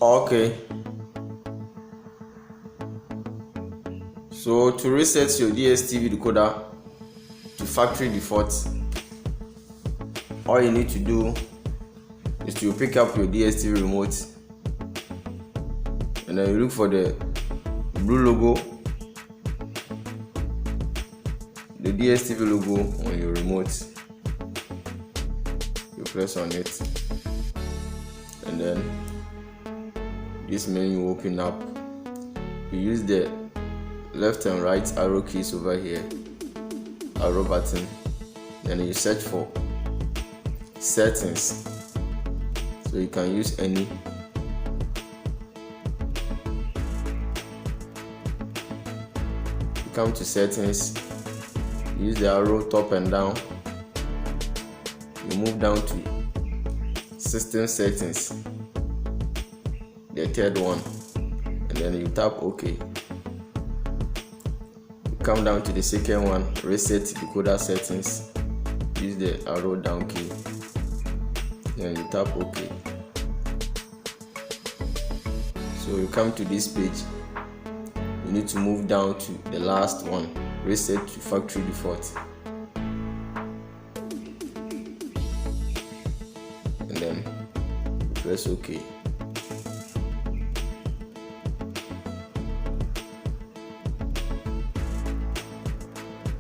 Okay, so to reset your DStv decoder to factory default, all you need to do is to pick up your DStv remote and then you look for the blue logo, the DStv logo on your remote. You press on it and then this menu will open up. You use the left and right arrow keys over here, arrow button, then you search for settings, so you can use any. You come to settings, use the arrow top and down, you move down to system settings, the third one, and then you tap OK. You come down to the second one, reset decoder settings, use the arrow down key, then you tap OK. So you come to this page, you need to move down to the last one, reset to factory default, and then you press OK.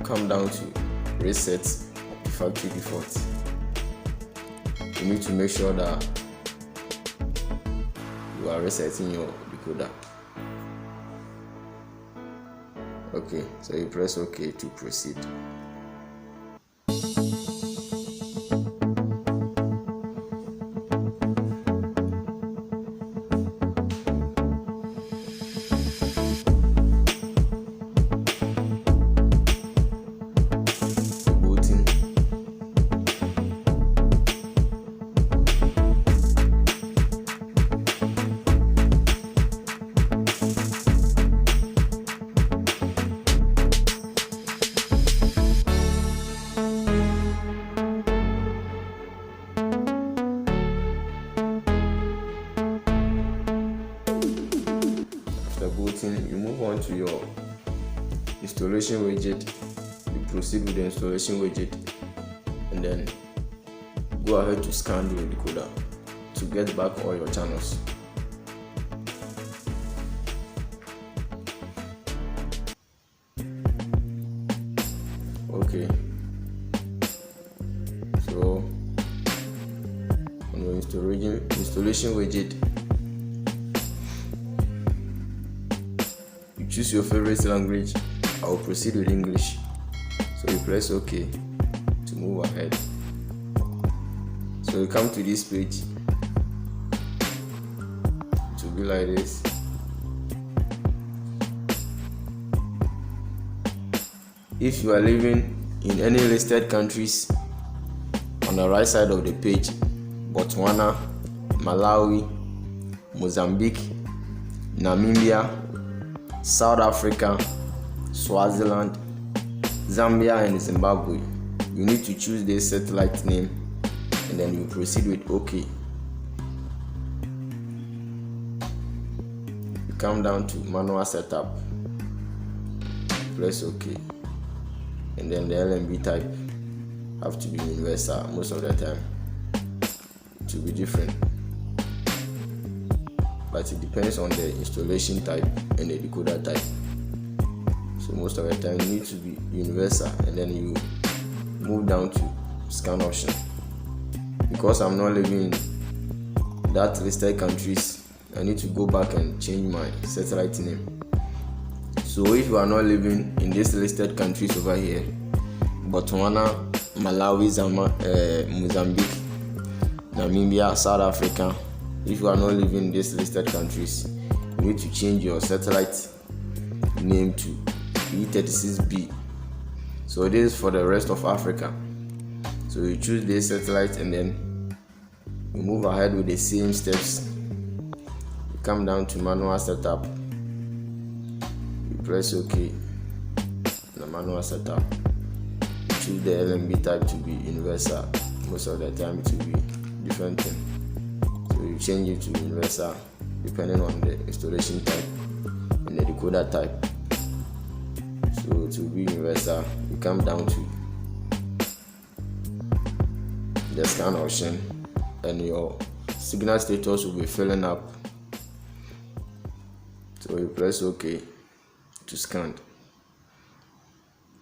Come down to reset to factory default. You need to make sure that you are resetting your decoder. Okay, so you press OK to proceed. You move on to your installation widget. You proceed with the installation widget and then go ahead to scan your decoder to get back all your channels. Okay, so on your installation widget, choose your favorite language. I will proceed with English, so you press OK to move ahead. So you come to this page, it will be like this. If you are living in any listed countries, on the right side of the page, Botswana, Malawi, Mozambique, Namibia, South Africa, Swaziland, Zambia and Zimbabwe, you need to choose the satellite name and then you proceed with OK. You come down to manual setup, press OK, and then the LNB type have to be universal. Most of the time it will be different, but it depends on the installation type and the decoder type. So most of the time you need to be universal, and then you move down to scan option. Because I'm not living in that listed countries, I need to go back and change my satellite name. So if you are not living in these listed countries over here, Botswana, Malawi, Mozambique, Namibia, South Africa, if you are not living in these listed countries, you need to change your satellite name to Pbtecknology. So this is for the rest of Africa. So you choose this satellite and then you move ahead with the same steps. You come down to manual setup, you press OK. The manual setup, you choose the LNB type to be universal. Most of the time it will be different thing. So you change it to universal depending on the installation type and the decoder type. So to be universal, you come down to the scan option, and your signal status will be filling up. So you press OK to scan,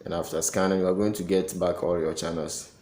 and after scanning, you are going to get back all your channels.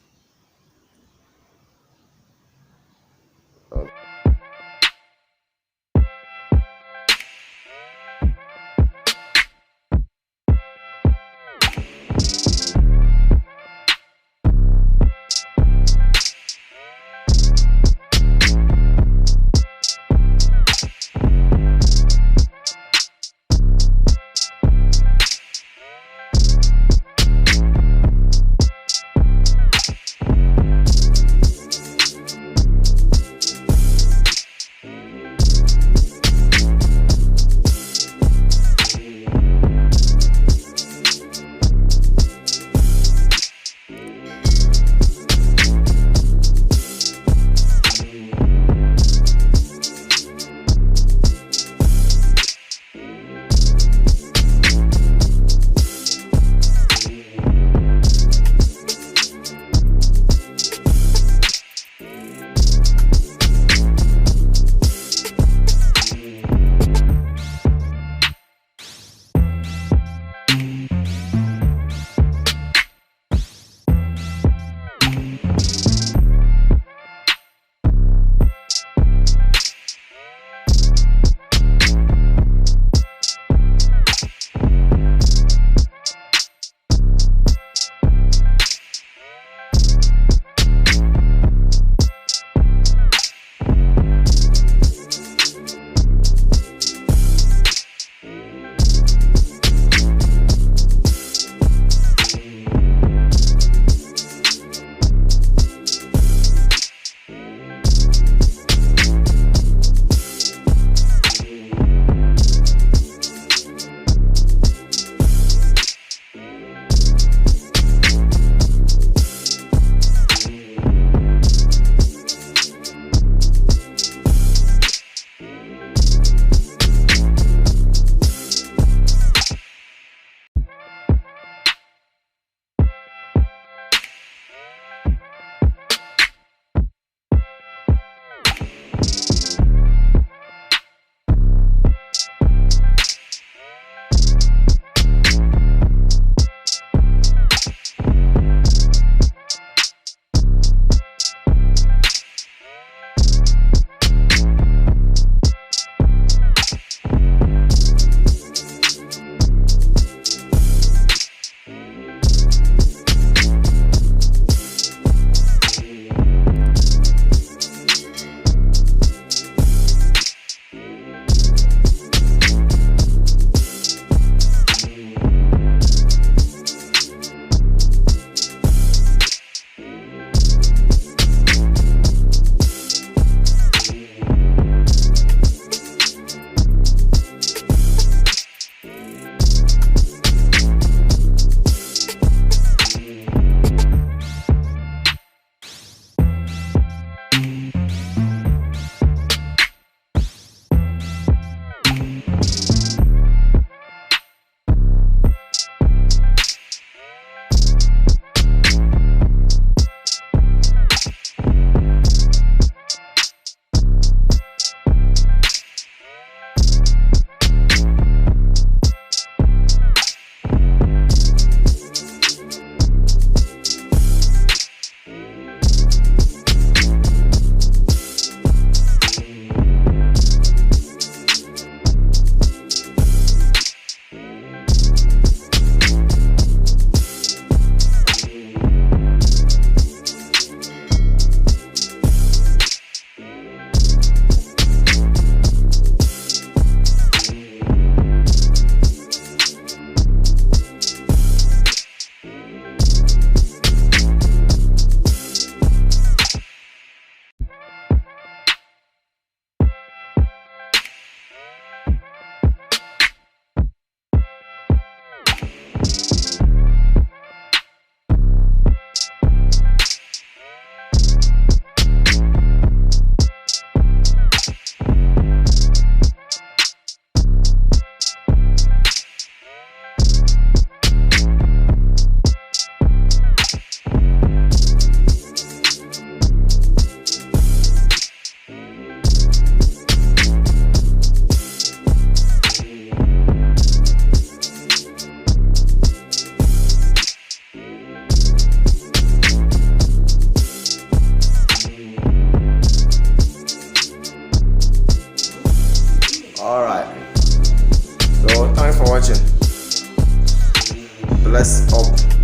Bless up.